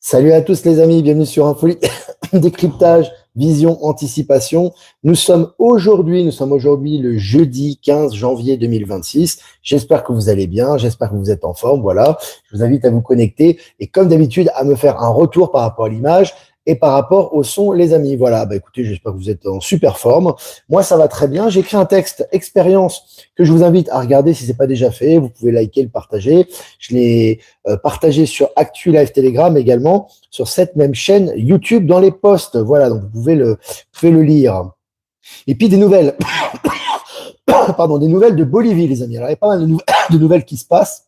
Salut à tous les amis, bienvenue sur Infolie, décryptage, vision, anticipation. Nous sommes aujourd'hui le jeudi 15 janvier 2026. J'espère que vous allez bien, j'espère que vous êtes en forme, voilà. Je vous invite à vous connecter et comme d'habitude à me faire un retour par rapport à l'image et par rapport au son, les amis. Voilà, écoutez, j'espère que vous êtes en super forme. Moi, ça va très bien. J'ai écrit un texte expérience que je vous invite à regarder si c'est pas déjà fait. Vous pouvez liker, le partager. Je l'ai partagé sur Actu Live Telegram également, sur cette même chaîne YouTube dans les posts. Voilà, donc vous pouvez le lire. Et puis des nouvelles, pardon, des nouvelles de Bolivie, les amis. Alors, il y a pas mal de nouvelles qui se passent.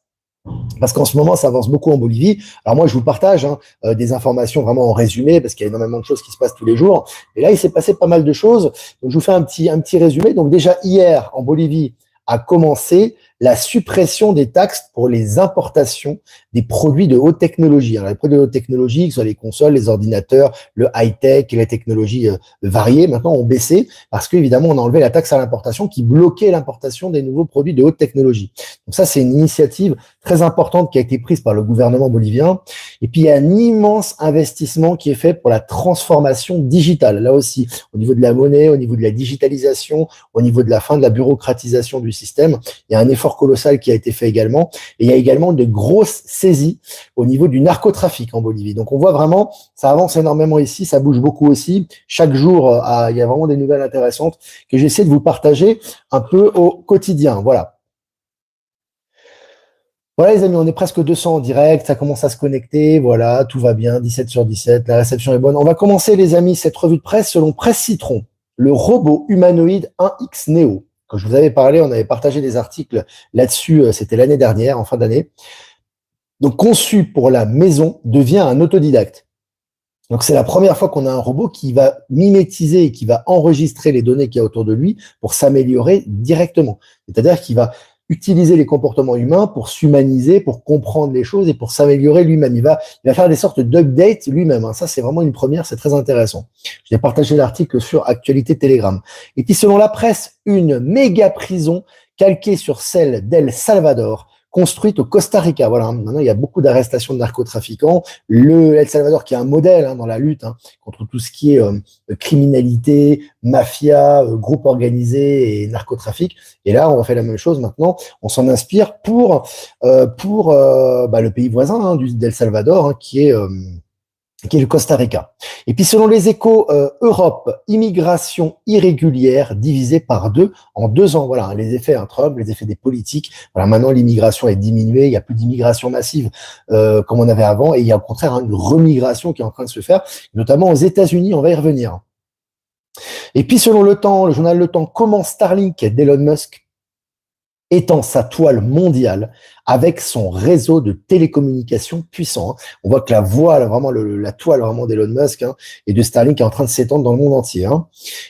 Parce qu'en ce moment, ça avance beaucoup en Bolivie. Alors moi, je vous partage des informations vraiment en résumé, parce qu'il y a énormément de choses qui se passent tous les jours. Et là, il s'est passé pas mal de choses. Donc, je vous fais un petit résumé. Donc déjà, hier, en Bolivie, a commencé la suppression des taxes pour les importations des produits de haute technologie. Alors, les produits de haute technologie, que ce soit les consoles, les ordinateurs, le high-tech et les technologies variées, maintenant ont baissé parce qu'évidemment, on a enlevé la taxe à l'importation qui bloquait l'importation des nouveaux produits de haute technologie. Donc ça, c'est une initiative très importante qui a été prise par le gouvernement bolivien. Et puis, il y a un immense investissement qui est fait pour la transformation digitale. Là aussi, au niveau de la monnaie, au niveau de la digitalisation, au niveau de la fin de la bureaucratisation du système, il y a un effort colossal qui a été fait également. Et il y a également de grosses saisies au niveau du narcotrafic en Bolivie. Donc, on voit vraiment, ça avance énormément ici, ça bouge beaucoup aussi. Chaque jour, il y a vraiment des nouvelles intéressantes que j'essaie de vous partager un peu au quotidien. Voilà. Voilà les amis, on est presque 200 en direct, ça commence à se connecter, voilà, tout va bien, 17 sur 17, la réception est bonne. On va commencer les amis cette revue de presse selon Presse Citron, le robot humanoïde 1X Neo. Quand je vous avais parlé, on avait partagé des articles là-dessus, c'était l'année dernière, en fin d'année. Donc conçu pour la maison, devient un autodidacte. Donc c'est la première fois qu'on a un robot qui va mimétiser et qui va enregistrer les données qu'il y a autour de lui pour s'améliorer directement. C'est-à-dire qu'il va utiliser les comportements humains pour s'humaniser, pour comprendre les choses et pour s'améliorer lui-même. Il va faire des sortes d'updates lui-même. Ça, c'est vraiment une première, c'est très intéressant. J'ai partagé l'article sur Actualité Telegram. Et puis, selon la presse, une méga prison calquée sur celle d'El Salvador, construite au Costa Rica. Voilà, maintenant, il y a beaucoup d'arrestations de narcotrafiquants. Le El Salvador, qui est un modèle dans la lutte contre tout ce qui est criminalité, mafia, groupe organisé et narcotrafic. Et là, on va faire la même chose maintenant. On s'en inspire pour le pays voisin d'El Salvador, qui est le Costa Rica. Et puis selon les Échos, Europe, immigration irrégulière divisée par 2 en 2 ans. Voilà, les effets Trump, les effets des politiques. Voilà, maintenant l'immigration est diminuée, il n'y a plus d'immigration massive comme on avait avant, et il y a au contraire une remigration qui est en train de se faire, notamment aux États-Unis. On va y revenir. Et puis selon Le Temps, le journal Le Temps, comment Starlink d'Elon Musk étend sa toile mondiale avec son réseau de télécommunications puissant. On voit que la voile, vraiment la toile vraiment d'Elon Musk et de Starlink est en train de s'étendre dans le monde entier.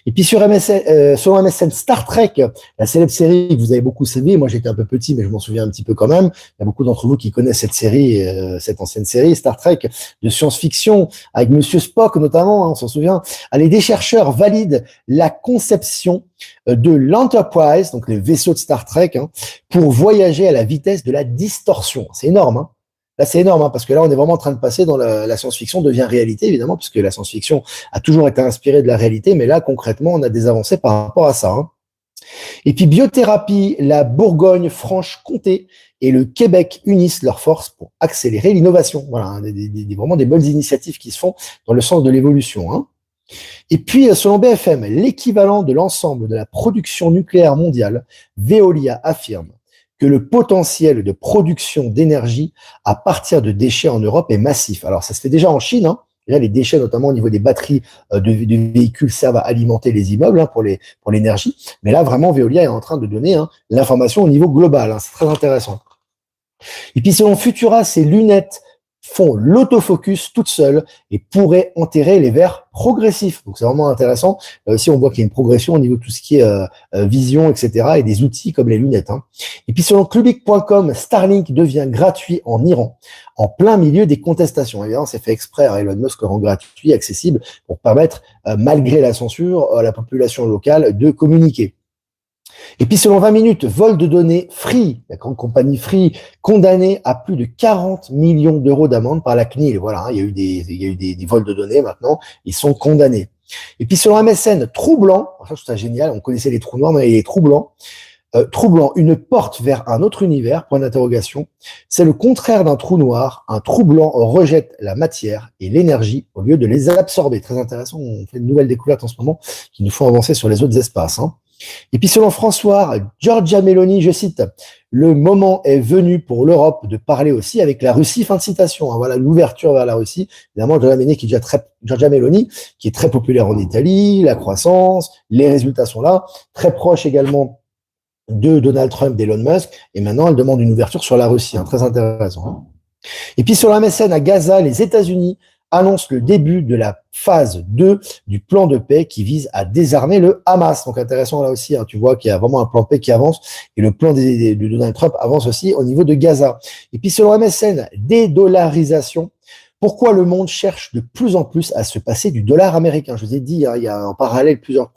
Et puis sur MSN, selon MSN, Star Trek, la célèbre série que vous avez beaucoup suivi, moi j'étais un peu petit mais je m'en souviens un petit peu quand même. Il y a beaucoup d'entre vous qui connaissent cette série, cette ancienne série Star Trek de science-fiction avec Monsieur Spock notamment, on s'en souvient. Allez, des chercheurs valident la conception de l'Enterprise, donc les vaisseaux de Star Trek, pour voyager à la vitesse de la distorsion. C'est énorme. Là, c'est énorme, parce que là, on est vraiment en train de passer dans la science-fiction devient réalité, évidemment, puisque la science-fiction a toujours été inspirée de la réalité, mais là, concrètement, on a des avancées par rapport à ça. Et puis, biothérapie, la Bourgogne-Franche-Comté et le Québec unissent leurs forces pour accélérer l'innovation. Voilà, vraiment des bonnes initiatives qui se font dans le sens de l'évolution. Et puis, selon BFM, l'équivalent de l'ensemble de la production nucléaire mondiale, Veolia affirme que le potentiel de production d'énergie à partir de déchets en Europe est massif. Alors, ça se fait déjà en Chine. Déjà, les déchets, notamment au niveau des batteries de véhicules, servent à alimenter les immeubles pour l'énergie. Mais là, vraiment, Veolia est en train de donner l'information au niveau global. C'est très intéressant. Et puis, selon Futura, ces lunettes font l'autofocus toutes seules et pourraient enterrer les verres progressifs. Donc, c'est vraiment intéressant. Là aussi, on voit qu'il y a une progression au niveau de tout ce qui est vision, etc. et des outils comme les lunettes. Et puis, selon Clubic.com, Starlink devient gratuit en Iran, en plein milieu des contestations. Évidemment, c'est fait exprès. Elon Musk le rend gratuit, accessible, pour permettre, malgré la censure, à la population locale de communiquer. Et puis, selon 20 minutes, vol de données Free, la grande compagnie Free, condamnée à plus de 40 millions d'euros d'amende par la CNIL. Voilà, hein, il y a eu des vols de données maintenant, ils sont condamnés. Et puis, selon MSN, troublant, ça je trouve ça génial, on connaissait les trous noirs, mais les troublants, troublant, une porte vers un autre univers, point d'interrogation. C'est le contraire d'un trou noir. Un trou blanc rejette la matière et l'énergie au lieu de les absorber. Très intéressant, on fait une nouvelle découverte en ce moment qui nous font avancer sur les autres espaces. Hein. Et puis selon François, Giorgia Meloni, je cite, le moment est venu pour l'Europe de parler aussi avec la Russie, fin de citation. Hein, voilà l'ouverture vers la Russie. Évidemment, Giorgia Meloni, qui est très populaire en Italie, la croissance, les résultats sont là, très proche également de Donald Trump, d'Elon Musk, et maintenant elle demande une ouverture sur la Russie, hein, très intéressant. Hein. Et puis sur la MSN à Gaza, les États-Unis annoncent le début de la phase 2 du plan de paix qui vise à désarmer le Hamas. Donc intéressant là aussi, hein, tu vois qu'il y a vraiment un plan de paix qui avance, et le plan de Donald Trump avance aussi au niveau de Gaza. Et puis selon MSN, dédollarisation. Pourquoi le monde cherche de plus en plus à se passer du dollar américain? Je vous ai dit, hein, il y a en parallèle plusieurs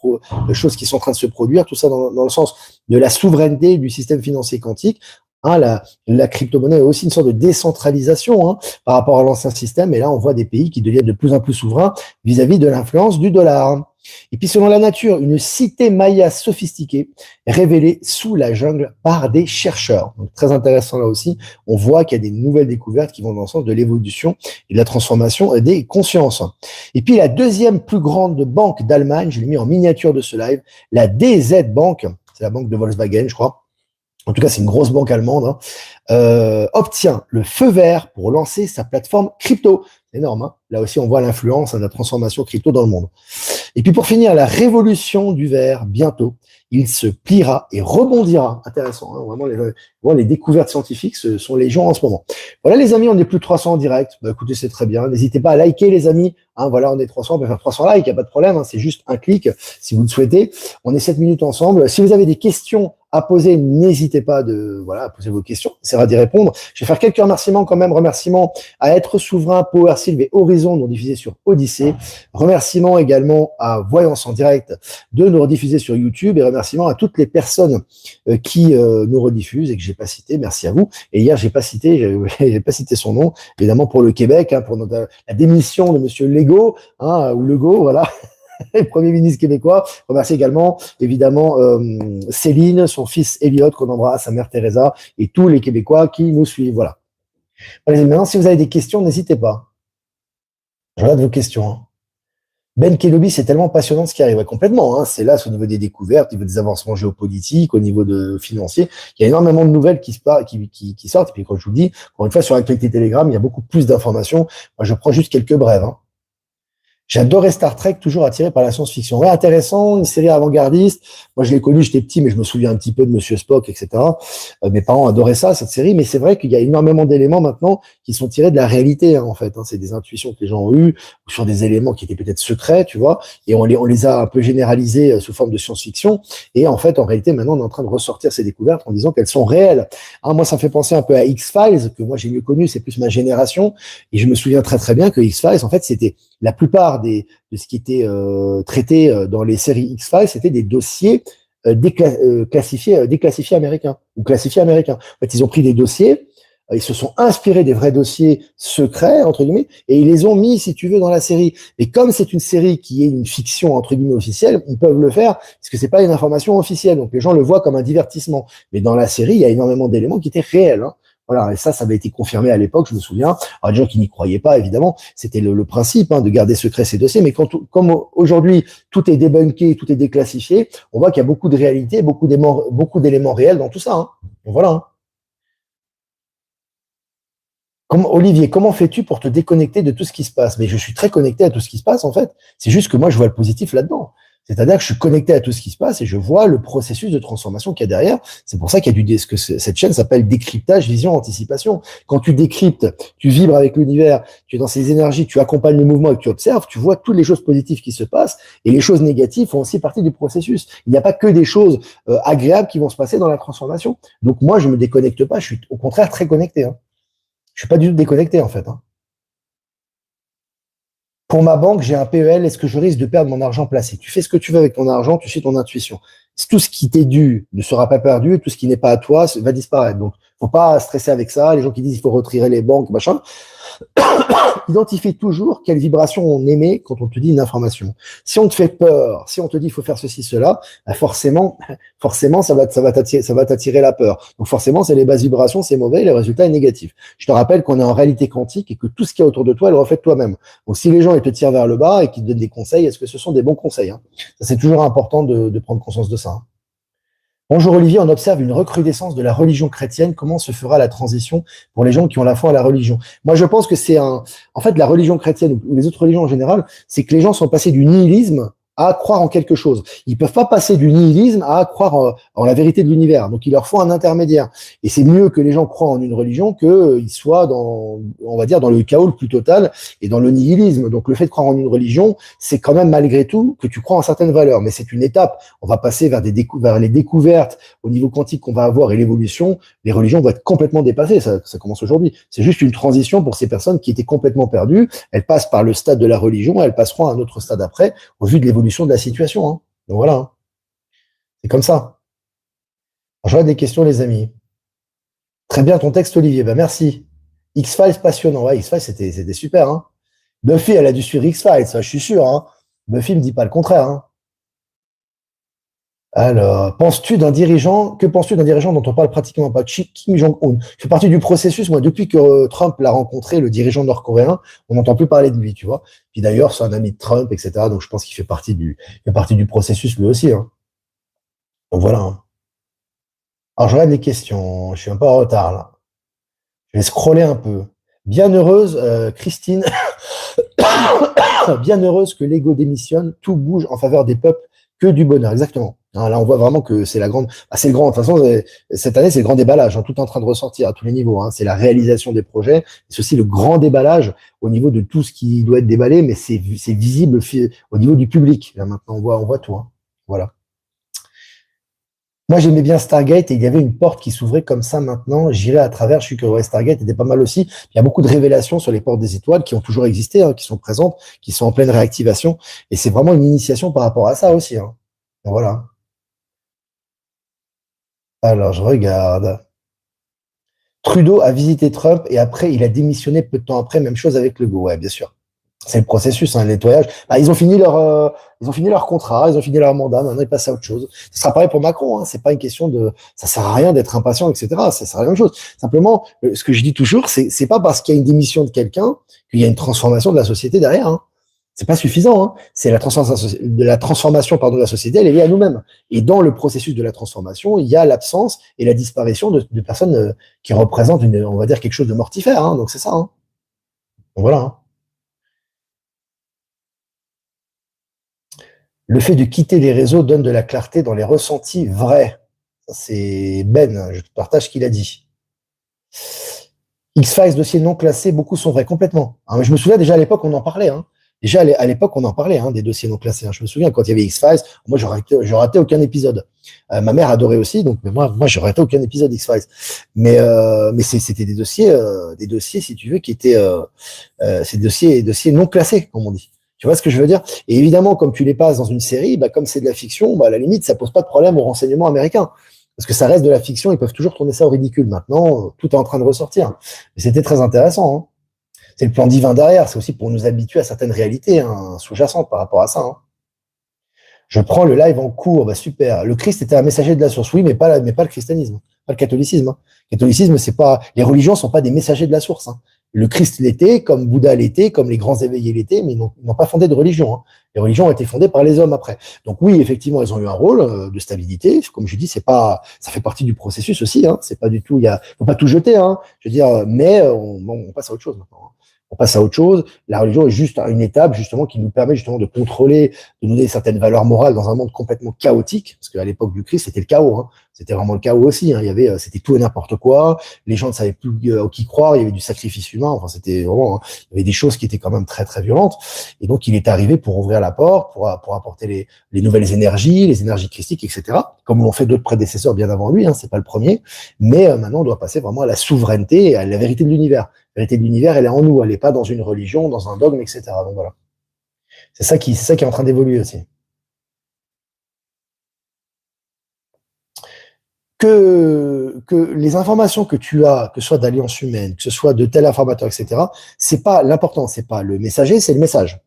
choses qui sont en train de se produire, tout ça dans le sens de la souveraineté du système financier quantique. Hein, la crypto-monnaie est aussi une sorte de décentralisation, hein, par rapport à l'ancien système, et là on voit des pays qui deviennent de plus en plus souverains vis-à-vis de l'influence du dollar. Et puis selon la nature, une cité maya sophistiquée révélée sous la jungle par des chercheurs. Donc très intéressant là aussi, on voit qu'il y a des nouvelles découvertes qui vont dans le sens de l'évolution et de la transformation des consciences. Et puis la deuxième plus grande banque d'Allemagne, je l'ai mis en miniature de ce live, la DZ Bank, c'est la banque de Volkswagen je crois, en tout cas c'est une grosse banque allemande, hein, obtient le feu vert pour lancer sa plateforme crypto. C'est énorme, hein. Là aussi on voit l'influence de la transformation crypto dans le monde. Et puis pour finir, la révolution du verre, bientôt, il se pliera et rebondira. Intéressant, hein, vraiment les découvertes scientifiques sont légion en ce moment. Voilà les amis, on est plus de 300 en direct. Bah, écoutez, c'est très bien. N'hésitez pas à liker les amis. Hein, voilà, on est 300, on peut faire 300 likes, il n'y a pas de problème. Hein, c'est juste un clic si vous le souhaitez. On est 7 minutes ensemble. Si vous avez des questions à poser, n'hésitez pas à poser vos questions. On essaiera d'y répondre. Je vais faire quelques remerciements quand même. Remerciements à Être Souverain, Power Sylve et Horizon, nous diffusés sur Odyssée. Remerciements également à Voyance en direct de nous rediffuser sur YouTube, et remerciements à toutes les personnes qui nous rediffusent et que j'ai pas cité. Merci à vous. Et hier, j'ai pas cité son nom, évidemment pour le Québec, hein, pour la démission de Monsieur Legault, hein, ou Legault, voilà. Le Premier ministre québécois. Je remercie également, évidemment, Céline, son fils Elliot, qu'on embrasse, sa mère Teresa, et tous les Québécois qui nous suivent. Voilà. Allez, maintenant, si vous avez des questions, n'hésitez pas. Je regarde vos questions. Hein. Ben Kenobi, c'est tellement passionnant ce qui arrive. Ouais, complètement. Hein. C'est là, au niveau des découvertes, au niveau des avancements géopolitiques, au niveau financier. Il y a énormément de nouvelles qui sortent. Et puis, quand je vous le dis, encore une fois, sur l'actualité Telegram, il y a beaucoup plus d'informations. Moi, je prends juste quelques brèves. Hein. J'adorais Star Trek, toujours attiré par la science-fiction. Ouais, intéressant, une série avant-gardiste. Moi, je l'ai connue, j'étais petit, mais je me souviens un petit peu de Monsieur Spock, etc. Mes parents adoraient ça, cette série, mais c'est vrai qu'il y a énormément d'éléments maintenant qui sont tirés de la réalité, hein, en fait. Hein. C'est des intuitions que les gens ont eues, ou sur des éléments qui étaient peut-être secrets, tu vois, et on les a un peu généralisés sous forme de science-fiction. Et en fait, en réalité, maintenant, on est en train de ressortir ces découvertes en disant qu'elles sont réelles. Hein, moi, ça me fait penser un peu à X-Files, que moi, j'ai mieux connu, c'est plus ma génération. Et je me souviens très, très bien que X-Files, en fait, c'était la plupart de ce qui était traité dans les séries X-Files, c'était des dossiers déclassifiés américains ou classifiés américains. En fait, ils ont pris des dossiers, ils se sont inspirés des vrais dossiers secrets entre guillemets et ils les ont mis, si tu veux, dans la série. Et comme c'est une série qui est une fiction entre guillemets officielle, ils peuvent le faire parce que c'est pas une information officielle. Donc les gens le voient comme un divertissement. Mais dans la série, il y a énormément d'éléments qui étaient réels. Hein. Voilà, et ça avait été confirmé à l'époque, je me souviens. Alors, des gens qui n'y croyaient pas, évidemment, c'était le principe de garder secret ces dossiers. Mais comme aujourd'hui, tout est débunké, tout est déclassifié, on voit qu'il y a beaucoup de réalité, beaucoup d'éléments réels dans tout ça. Hein. Donc, voilà. Hein. Olivier, comment fais-tu pour te déconnecter de tout ce qui se passe? Mais je suis très connecté à tout ce qui se passe, en fait. C'est juste que moi, je vois le positif là-dedans. C'est-à-dire que je suis connecté à tout ce qui se passe et je vois le processus de transformation qu'il y a derrière. C'est pour ça qu'il y a ce que cette chaîne s'appelle décryptage, vision, anticipation. Quand tu décryptes, tu vibres avec l'univers, tu es dans ces énergies, tu accompagnes le mouvement et que tu observes, tu vois toutes les choses positives qui se passent et les choses négatives font aussi partie du processus. Il n'y a pas que des choses agréables qui vont se passer dans la transformation. Donc moi, je me déconnecte pas, je suis au contraire très connecté. Hein. Je suis pas du tout déconnecté en fait. Hein. Pour ma banque, j'ai un PEL, est-ce que je risque de perdre mon argent placé? Tu fais ce que tu veux avec ton argent, tu suis ton intuition. Tout ce qui t'est dû ne sera pas perdu, et tout ce qui n'est pas à toi va disparaître. Donc, faut pas stresser avec ça. Les gens qui disent il faut retirer les banques, machin. Identifie toujours quelle vibration on émet quand on te dit une information. Si on te fait peur, si on te dit il faut faire ceci, cela, bah forcément, ça va t'attirer la peur. Donc forcément, c'est les basses vibrations, c'est mauvais, et le résultat est négatif. Je te rappelle qu'on est en réalité quantique et que tout ce qu'il y a autour de toi, le reflète toi-même. Donc si les gens ils te tirent vers le bas et qu'ils te donnent des conseils, est-ce que ce sont des bons conseils, hein? Ça, c'est toujours important de prendre conscience de ça, hein. Bonjour Olivier, on observe une recrudescence de la religion chrétienne. Comment se fera la transition pour les gens qui ont la foi à la religion? Moi, je pense que en fait, la religion chrétienne ou les autres religions en général, c'est que les gens sont passés du nihilisme à croire en quelque chose. Ils peuvent pas passer du nihilisme à croire en la vérité de l'univers. Donc, il leur faut un intermédiaire. Et c'est mieux que les gens croient en une religion qu'ils soient on va dire, dans le chaos le plus total et dans le nihilisme. Donc, le fait de croire en une religion, c'est quand même malgré tout que tu crois en certaines valeurs. Mais c'est une étape. On va passer vers vers les découvertes au niveau quantique qu'on va avoir et l'évolution. Les religions vont être complètement dépassées. Ça commence aujourd'hui. C'est juste une transition pour ces personnes qui étaient complètement perdues. Elles passent par le stade de la religion. Elles passeront à un autre stade après, au vu de l'évolution de la situation, hein. Donc voilà, hein. C'est comme ça. J'aurais des questions, les amis. Très bien ton texte, Olivier. Ben, merci. X-Files passionnant. Ouais, X-Files, c'était super, hein. Buffy, elle a dû suivre X-Files, ça, je suis sûr, hein. Buffy me dit pas le contraire, hein. Alors, que penses-tu d'un dirigeant dont on parle pratiquement pas? Kim Jong-un. Je fais partie du processus, moi, depuis que Trump l'a rencontré, le dirigeant nord-coréen, on n'entend plus parler de lui, tu vois. Puis d'ailleurs, c'est un ami de Trump, etc. Donc je pense qu'il fait partie du processus lui aussi, hein. Donc voilà, hein. Alors je regarde les questions, je suis un peu en retard là. Je vais scroller un peu. Bienheureuse, Christine, bienheureuse que l'ego démissionne, tout bouge en faveur des peuples, que du bonheur. Exactement. Hein, là, on voit vraiment que c'est c'est le grand. De toute façon, cette année, c'est le grand déballage, hein, tout est en train de ressortir à tous les niveaux, hein. C'est la réalisation des projets. C'est aussi le grand déballage au niveau de tout ce qui doit être déballé, mais c'est visible au niveau du public. Là, maintenant, on voit tout, hein. Voilà. Moi, j'aimais bien Stargate et il y avait une porte qui s'ouvrait comme ça maintenant. J'irai à travers. Je suis que ouais, Stargate était pas mal aussi. Il y a beaucoup de révélations sur les portes des étoiles qui ont toujours existé, hein, qui sont présentes, qui sont en pleine réactivation. Et c'est vraiment une initiation par rapport à ça aussi, hein. Donc, voilà. Alors, je regarde. Trudeau a visité Trump et après, il a démissionné peu de temps après. Même chose avec Legault. Ouais, bien sûr. C'est le processus, hein, le nettoyage. Bah, ils ont fini leur contrat, ils ont fini leur mandat. Maintenant, ils passent à autre chose. Ce sera pareil pour Macron, hein. C'est pas une question ça sert à rien d'être impatient, etc. Ça sert à rien de chose. Simplement, ce que je dis toujours, c'est pas parce qu'il y a une démission de quelqu'un qu'il y a une transformation de la société derrière, hein. C'est pas suffisant, hein. C'est la transformation, pardon, de la société, elle est liée à nous-mêmes. Et dans le processus de la transformation, il y a l'absence et la disparition de personnes qui représentent on va dire quelque chose de mortifère, hein. Donc c'est ça, hein. Donc voilà, hein. Le fait de quitter les réseaux donne de la clarté dans les ressentis vrais. C'est Ben, je te partage ce qu'il a dit. X-Files, dossier non classé, beaucoup sont vrais, complètement. Hein, je me souviens déjà à l'époque, on en parlait, hein. Déjà à l'époque, on en parlait, hein, des dossiers non classés, hein. Je me souviens quand il y avait X-Files, moi, j'aurais raté aucun épisode. Ma mère adorait aussi, donc mais moi, j'aurais raté aucun épisode X-Files. Mais c'était des dossiers, si tu veux, qui étaient ces dossiers non classés, comme on dit. Tu vois ce que je veux dire? Et évidemment, comme tu les passes dans une série, bah, comme c'est de la fiction, bah, à la limite, ça pose pas de problème aux renseignements américains. Parce que ça reste de la fiction, ils peuvent toujours tourner ça au ridicule. Maintenant, tout est en train de ressortir. Mais c'était très intéressant, hein. C'est le plan divin derrière, c'est aussi pour nous habituer à certaines réalités, hein, sous-jacentes par rapport à ça, hein. Je prends le live en cours, bah super. Le Christ était un messager de la source, oui, mais pas le christianisme, pas le catholicisme, hein. Le catholicisme, c'est pas, les religions sont pas des messagers de la source, hein. Le Christ l'était, comme Bouddha l'était, comme les grands éveillés l'étaient, mais ils n'ont pas fondé de religion, hein. Les religions ont été fondées par les hommes après. Donc oui, effectivement, ils ont eu un rôle de stabilité. Comme je dis, ça fait partie du processus aussi, hein. C'est pas du tout, faut pas tout jeter, hein. Je veux dire, mais on passe à autre chose maintenant, hein. On passe à autre chose. La religion est juste une étape, justement, qui nous permet justement de contrôler, de nous donner certaines valeurs morales dans un monde complètement chaotique. Parce qu'à l'époque du Christ, c'était le chaos, hein. C'était vraiment le chaos aussi, hein. C'était tout et n'importe quoi. Les gens ne savaient plus qui croire. Il y avait du sacrifice humain. Enfin, c'était vraiment, hein, il y avait des choses qui étaient quand même très, très violentes. Et donc, il est arrivé pour ouvrir la porte, pour apporter les nouvelles énergies, les énergies christiques, etc. Comme l'ont fait d'autres prédécesseurs bien avant lui, hein. C'est pas le premier. Mais maintenant, on doit passer vraiment à la souveraineté et à la vérité de l'univers. La vérité de l'univers, elle est en nous. Elle n'est pas dans une religion, dans un dogme, etc. Donc voilà. C'est ça qui est en train d'évoluer aussi. Que les informations que tu as, que ce soit d'Alliance Humaine, que ce soit de tel informateur, etc., c'est pas l'important, c'est pas le messager, c'est le message.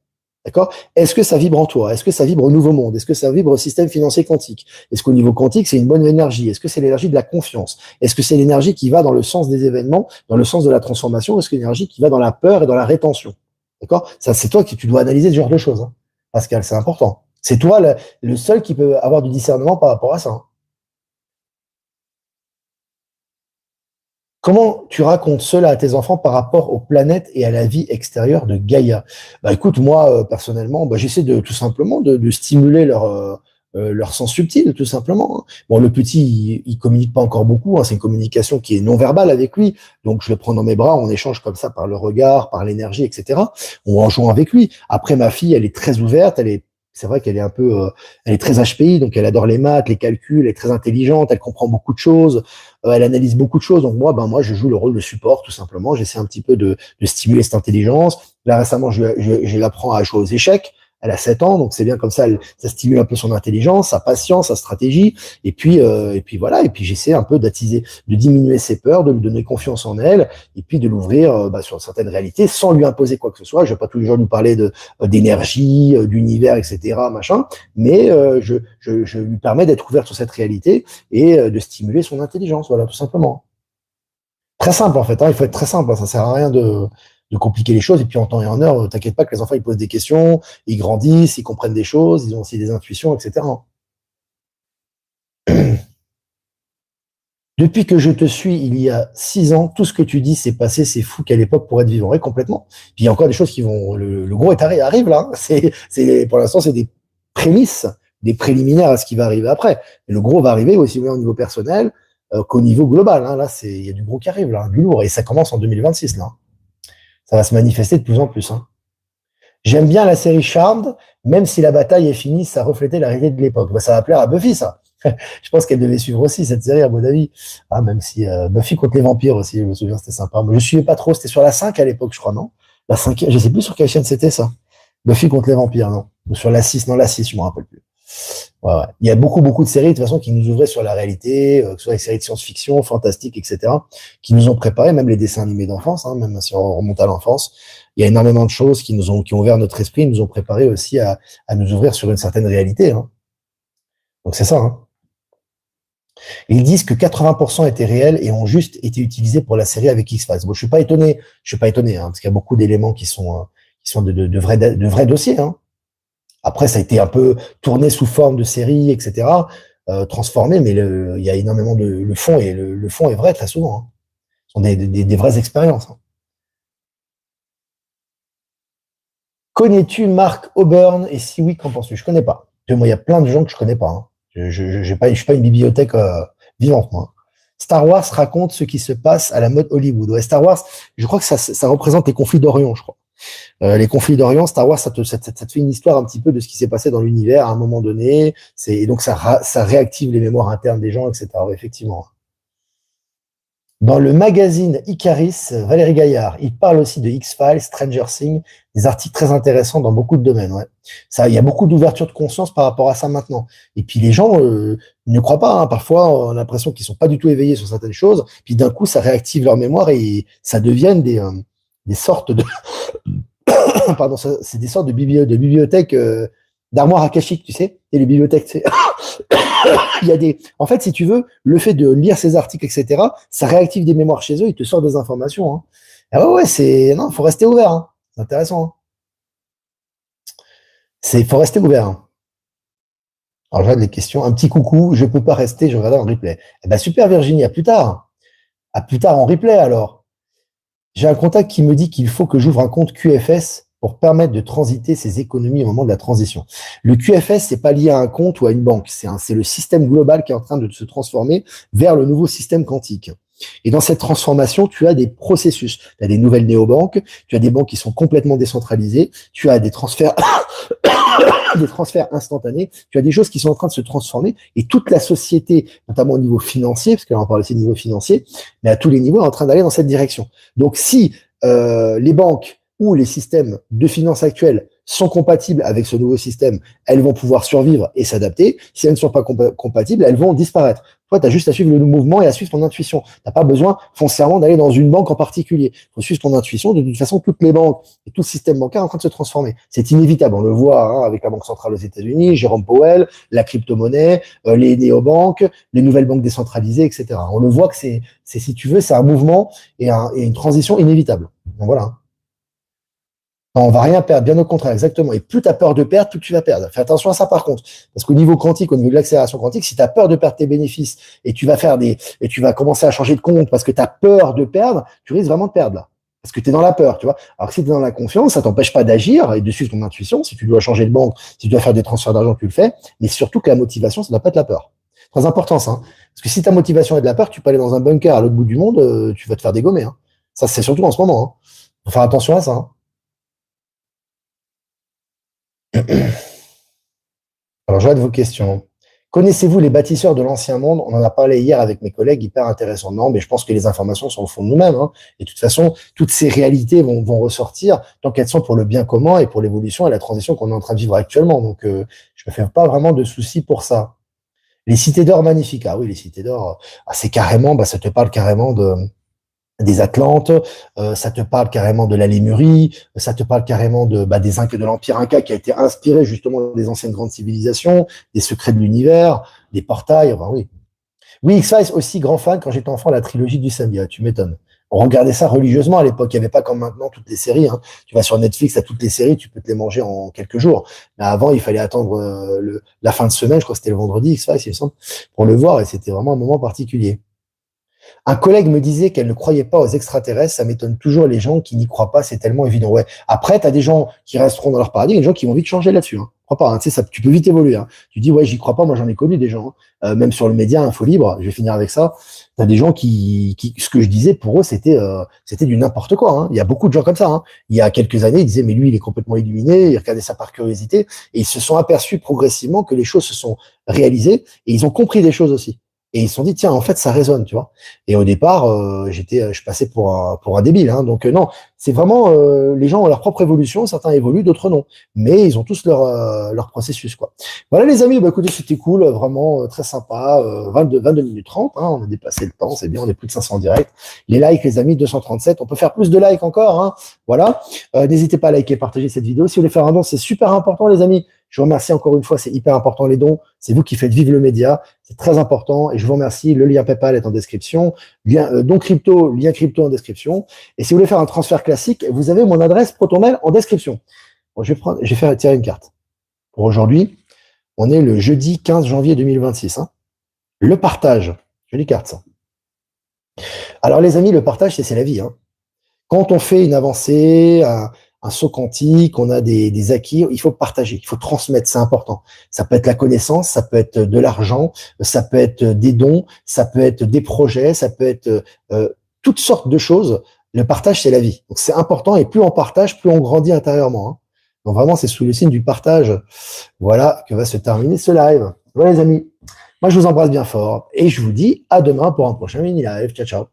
D'accord? Est-ce que ça vibre en toi? Est-ce que ça vibre au nouveau monde? Est-ce que ça vibre au système financier quantique? Est-ce qu'au niveau quantique, c'est une bonne énergie? Est-ce que c'est l'énergie de la confiance? Est-ce que c'est l'énergie qui va dans le sens des événements, dans le sens de la transformation? Est-ce que c'est l'énergie qui va dans la peur et dans la rétention? D'accord? Ça, c'est toi qui tu dois analyser ce genre de choses, hein. Pascal, c'est important. C'est toi le seul qui peut avoir du discernement par rapport à ça, hein. Comment tu racontes cela à tes enfants par rapport aux planètes et à la vie extérieure de Gaïa? Bah écoute, moi personnellement, bah, j'essaie de tout simplement de stimuler leur sens subtil, tout simplement, hein. Bon, le petit, il communique pas encore beaucoup, hein, c'est une communication qui est non verbale avec lui, donc je le prends dans mes bras, on échange comme ça par le regard, par l'énergie, etc. On en joue avec lui. Après, ma fille, elle est très ouverte, c'est vrai qu'elle est un peu, elle est très HPI, donc elle adore les maths, les calculs, elle est très intelligente, elle comprend beaucoup de choses, elle analyse beaucoup de choses. Donc moi, je joue le rôle de support, tout simplement. J'essaie un petit peu de stimuler cette intelligence. Là, récemment, je l'apprends à jouer aux échecs. Elle a 7 ans, donc c'est bien comme ça, ça stimule un peu son intelligence, sa patience, sa stratégie. Et puis voilà. Et puis j'essaie un peu d'attiser, de diminuer ses peurs, de lui donner confiance en elle, et puis de l'ouvrir sur certaines réalités sans lui imposer quoi que ce soit. Je vais pas tous les jours lui parler d'énergie, d'univers, etc., machin. Mais je lui permets d'être ouvert sur cette réalité et de stimuler son intelligence, voilà, tout simplement. Très simple en fait, hein, il faut être très simple, hein, ça sert à rien de compliquer les choses, et puis en temps et en heure, t'inquiète pas que les enfants ils posent des questions, ils grandissent, ils comprennent des choses, ils ont aussi des intuitions, etc. Depuis que je te suis il y a 6 ans, tout ce que tu dis s'est passé, c'est fou qu'à l'époque pour être vivant, ouais, complètement. Puis il y a encore des choses qui vont, le gros arrive là, hein. Pour l'instant c'est des prémices, des préliminaires à ce qui va arriver après. Mais le gros va arriver aussi bien au niveau personnel qu'au niveau global, hein. Là, il y a du gros qui arrive là, du lourd, et ça commence en 2026 là. Ça va se manifester de plus en plus, hein. J'aime bien la série Charmed, même si la bataille est finie, ça reflétait la réalité de l'époque. Bah, ça va plaire à Buffy, ça. Je pense qu'elle devait suivre aussi cette série, à mon avis. Ah, même si Buffy contre les vampires aussi, je me souviens, c'était sympa. Moi, je suivais pas trop, c'était sur la 5 à l'époque, je crois, non? La 5, je sais plus sur quelle chaîne c'était ça. Buffy contre les vampires, non? Ou sur la 6, non, la 6, je me rappelle plus. Ouais, ouais. Il y a beaucoup de séries, de toute façon, qui nous ouvraient sur la réalité, que ce soit les séries de science-fiction, fantastique, etc., qui nous ont préparé, même les dessins animés d'enfance, hein, même si on remonte à l'enfance. Il y a énormément de choses qui ont ouvert notre esprit, nous ont préparé aussi à nous ouvrir sur une certaine réalité, hein. Donc c'est ça, hein. Ils disent que 80% étaient réels et ont juste été utilisés pour la série avec X-Files. Bon, je suis pas étonné, hein, parce qu'il y a beaucoup d'éléments qui sont de vrais dossiers, hein. Après, ça a été un peu tourné sous forme de série, etc., transformé, mais il y a énormément le fond, et le fond est vrai très souvent, hein. Ce sont des vraies expériences, hein. Connais-tu Mark Auburn? Et si oui, qu'en penses-tu? Je connais pas. Moi, il y a plein de gens que je connais pas, hein. Je suis pas une bibliothèque vivante, moi. Star Wars raconte ce qui se passe à la mode Hollywood. Ouais, Star Wars, je crois que ça représente les conflits d'Orient, je crois. Les conflits d'Orient, Star Wars, ça te fait une histoire un petit peu de ce qui s'est passé dans l'univers à un moment donné. Et donc ça réactive les mémoires internes des gens, etc. Ouais, effectivement. Dans le magazine Icaris, Valérie Gaillard, il parle aussi de X-Files, Stranger Things, des articles très intéressants dans beaucoup de domaines. Ouais. Ça, il y a beaucoup d'ouverture de conscience par rapport à ça maintenant. Et puis les gens ne croient pas, hein. Parfois, on a l'impression qu'ils sont pas du tout éveillés sur certaines choses. Puis d'un coup, ça réactive leur mémoire et ça deviennent des sortes de, pardon, c'est des sortes de bibliothèques, d'armoires akashiques, tu sais, et les bibliothèques, tu sais. En fait, si tu veux, le fait de lire ces articles, etc., ça réactive des mémoires chez eux, ils te sortent des informations, hein. Ah ouais, non, faut rester ouvert, hein. C'est intéressant, hein. Faut rester ouvert, hein. Alors, je regarde les questions. Un petit coucou, je peux pas rester, je regarde en replay. Eh ben, super Virginie, à plus tard. À plus tard en replay, alors. J'ai un contact qui me dit qu'il faut que j'ouvre un compte QFS pour permettre de transiter ses économies au moment de la transition. Le QFS, c'est pas lié à un compte ou à une banque. C'est le système global qui est en train de se transformer vers le nouveau système quantique. Et dans cette transformation, tu as des processus. Tu as des nouvelles néobanques, tu as des banques qui sont complètement décentralisées, tu as des transferts, des transferts instantanés, tu as des choses qui sont en train de se transformer et toute la société, notamment au niveau financier, parce qu'elle en parle aussi de niveau financier, mais à tous les niveaux, est en train d'aller dans cette direction. Donc si les banques ou les systèmes de finances actuels sont compatibles avec ce nouveau système, elles vont pouvoir survivre et s'adapter. Si elles ne sont pas compatibles, elles vont disparaître. Toi, tu as juste à suivre le mouvement et à suivre ton intuition. Tu n'as pas besoin foncièrement d'aller dans une banque en particulier. Il faut suivre ton intuition. De toute façon, toutes les banques et tout le système bancaire est en train de se transformer. C'est inévitable. On le voit hein, avec la Banque centrale aux États-Unis, Jérôme Powell, la crypto-monnaie, les néobanques, les nouvelles banques décentralisées, etc. On le voit que si tu veux, c'est un mouvement et une transition inévitable. Donc voilà. Non, on va rien perdre, bien au contraire, exactement. Et plus tu as peur de perdre, plus tu vas perdre. Fais attention à ça par contre. Parce qu'au niveau quantique, au niveau de l'accélération quantique, si tu as peur de perdre tes bénéfices et tu vas commencer à changer de compte parce que tu as peur de perdre, tu risques vraiment de perdre là. Parce que tu es dans la peur, tu vois. Alors que si tu es dans la confiance, ça t'empêche pas d'agir et de suivre ton intuition. Si tu dois changer de banque, si tu dois faire des transferts d'argent, tu le fais. Mais surtout que la motivation, ça ne doit pas être la peur. Très important ça. Hein. Parce que si ta motivation est de la peur, tu peux aller dans un bunker à l'autre bout du monde, tu vas te faire dégommer. Hein. Ça, c'est surtout en ce moment. Hein. Faut faire attention à ça. Hein. Alors, je vois de vos questions. Connaissez-vous les bâtisseurs de l'ancien monde? On en a parlé hier avec mes collègues, hyper intéressant. Non, mais je pense que les informations sont au fond de nous-mêmes. Hein. Et de toute façon, toutes ces réalités vont ressortir tant qu'elles sont pour le bien commun et pour l'évolution et la transition qu'on est en train de vivre actuellement. Donc, je me fais pas vraiment de soucis pour ça. Les cités d'or magnifiques. Ah oui, les cités d'or, c'est carrément, ça te parle carrément des Atlantes, ça te parle carrément de la Lémurie, ça te parle carrément des Incas, de l'Empire Inca qui a été inspiré justement des anciennes grandes civilisations, des secrets de l'univers, des portails, enfin oui. Oui, X-Files aussi, grand fan quand j'étais enfant, la trilogie du Samedi, tu m'étonnes. On regardait ça religieusement à l'époque, il n'y avait pas comme maintenant toutes les séries. Hein. Tu vas sur Netflix, à toutes les séries, tu peux te les manger en quelques jours. Mais avant, il fallait attendre la fin de semaine, je crois que c'était le vendredi, X-Files, il me semble, pour le voir, et c'était vraiment un moment particulier. Un collègue me disait qu'elle ne croyait pas aux extraterrestres. Ça m'étonne toujours les gens qui n'y croient pas. C'est tellement évident. Ouais. Après, tu as des gens qui resteront dans leur paradigme et des gens qui vont vite changer là-dessus. Hein. Crois pas. Hein. Tu sais, ça, tu peux vite évoluer. Hein. Tu dis, ouais, j'y crois pas. Moi, j'en ai connu des gens. Hein. Même sur le média Info Libre, je vais finir avec ça. Tu as des gens qui, ce que je disais, pour eux, c'était du n'importe quoi. Hein. Il y a beaucoup de gens comme ça. Hein. Il y a quelques années, ils disaient, mais lui, il est complètement illuminé. Ils regardaient ça par curiosité. Et ils se sont aperçus progressivement que les choses se sont réalisées et ils ont compris des choses aussi. Et ils se sont dit, tiens, en fait, ça résonne, tu vois. Et au départ, je passais pour un débile. Hein. Donc non, c'est vraiment, les gens ont leur propre évolution. Certains évoluent, d'autres non. Mais ils ont tous leur processus, quoi. Voilà, les amis. Écoutez, c'était cool, vraiment très sympa. 22 minutes 30. Hein, on a dépassé le temps, c'est bien. On est plus de 500 en direct. Les likes, les amis, 237. On peut faire plus de likes encore. Hein. Voilà. N'hésitez pas à liker, partager cette vidéo. Si vous voulez faire un don, c'est super important, les amis. Je vous remercie encore une fois, c'est hyper important les dons. C'est vous qui faites vivre le média, c'est très important. Et je vous remercie. Le lien PayPal est en description. Don crypto, lien crypto en description. Et si vous voulez faire un transfert classique, vous avez mon adresse ProtonMail en description. Bon, je vais faire tirer une carte. Pour aujourd'hui, on est le jeudi 15 janvier 2026. Hein. Le partage, jolie carte ça. Alors les amis, le partage, c'est la vie. Hein. Quand on fait une avancée, un saut quantique, on a des acquis, il faut partager, il faut transmettre, c'est important. Ça peut être la connaissance, ça peut être de l'argent, ça peut être des dons, ça peut être des projets, ça peut être toutes sortes de choses. Le partage, c'est la vie. Donc c'est important et plus on partage, plus on grandit intérieurement. Hein. Donc vraiment, c'est sous le signe du partage. Voilà que va se terminer ce live. Voilà les amis. Moi, je vous embrasse bien fort et je vous dis à demain pour un prochain mini live. Ciao, ciao.